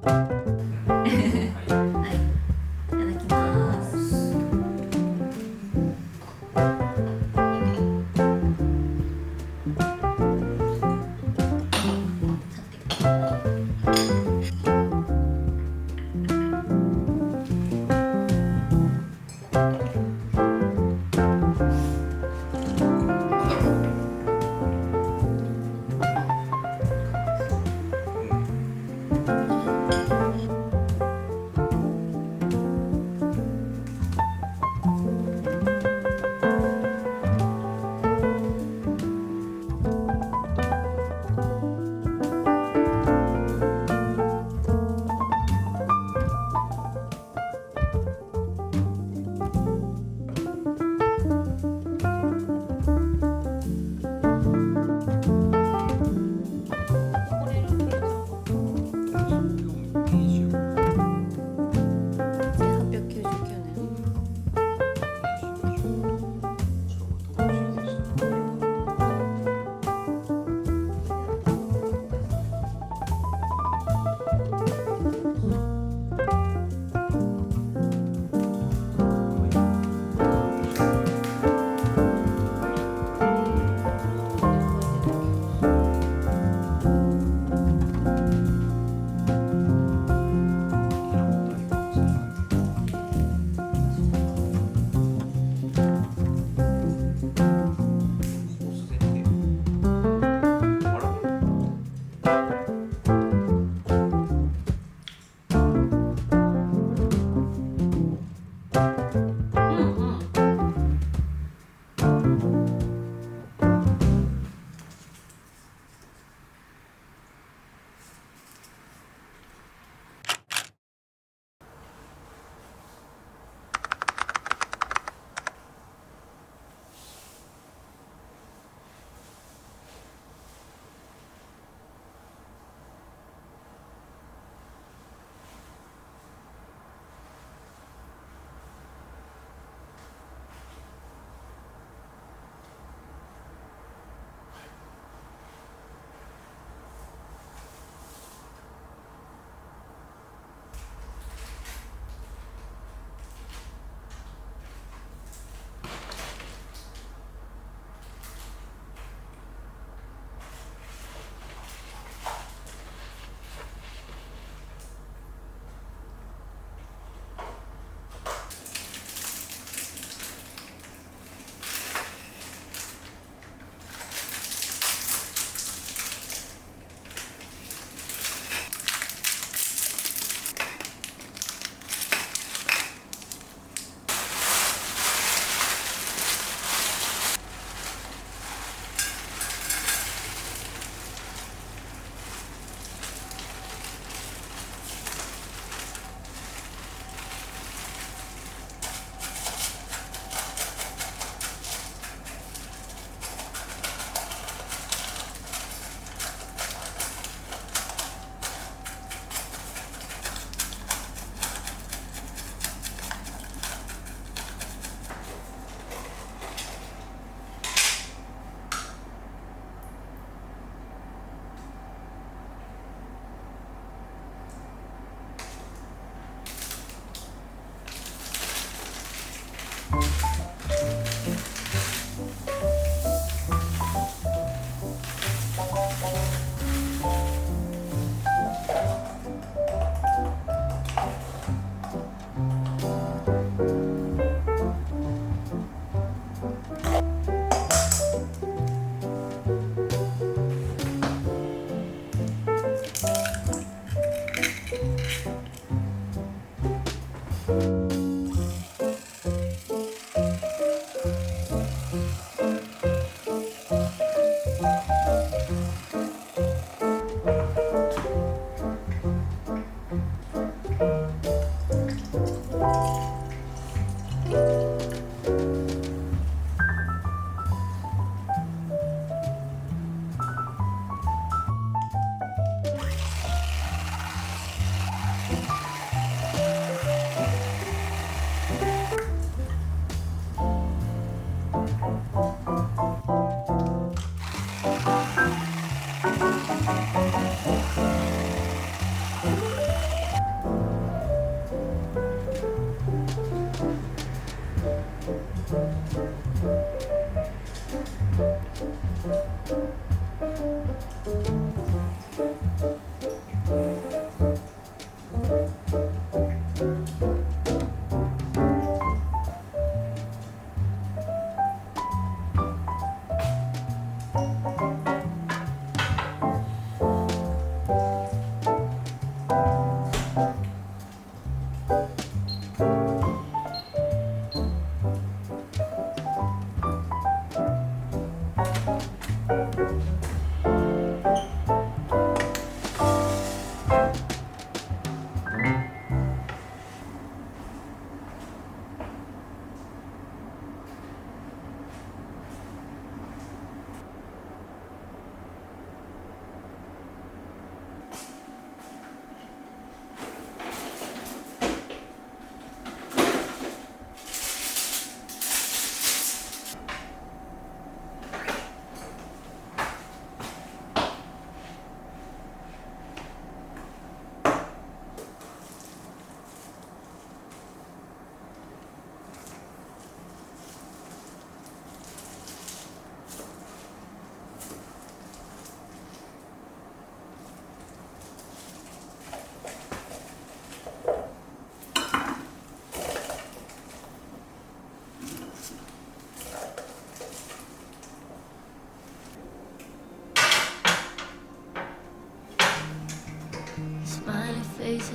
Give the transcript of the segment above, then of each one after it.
はい、いただきます。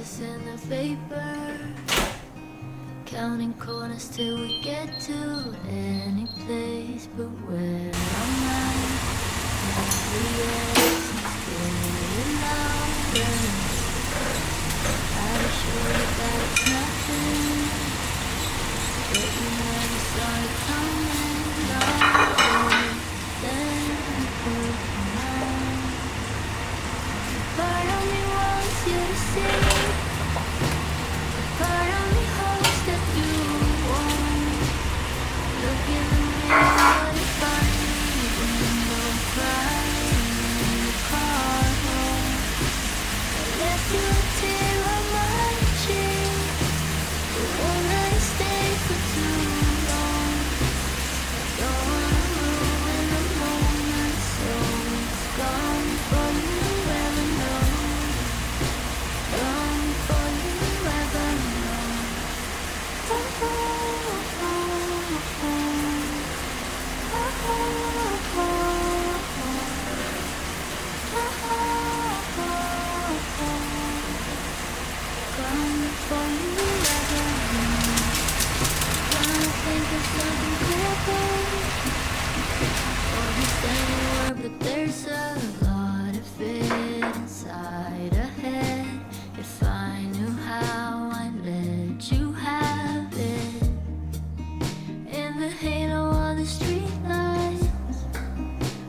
focus in the vapor, counting corners till we get to any place but where our minds react and getting louder. I assure you that it's nothing, but you never saw it coming. Louder than you could mind. Part of me wants you to see. Part of me hopes that you won't look in the mirror to find me when I'm crying in the car home. I left you a tear on my cheek, but won't let it stay for too long. I don't wanna ruin the moment, so it's gone before you ever know. Gone before you ever know. Oh, oh, oh, oh. Oh, oh, oh, oh. Oh, oh, oh, oh. Gone before you ever know. Gonna think of something clever, or just any word, but there's a lot of it inside a head. If I knew how, I'd let you have it. In the halo of the streetlights,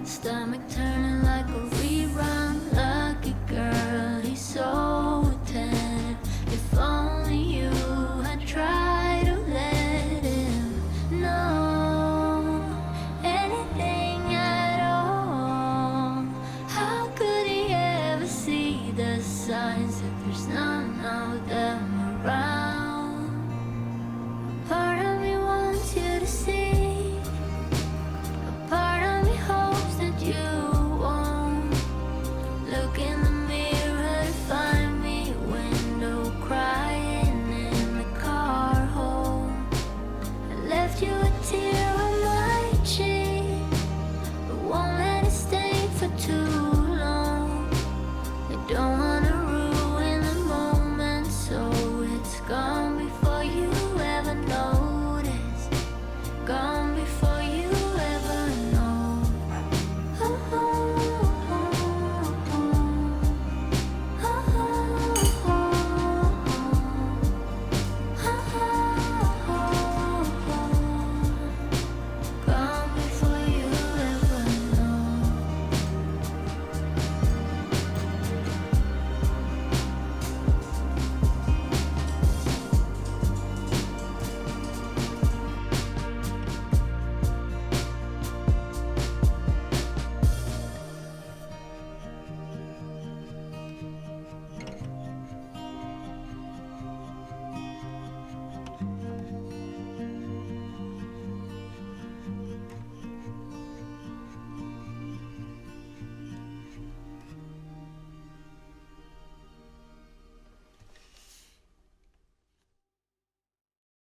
stomach turning like a rerun. Lucky girl, he's so attentive. If only you had tried to let him know anything at all. How could he ever see the signs if there's none of them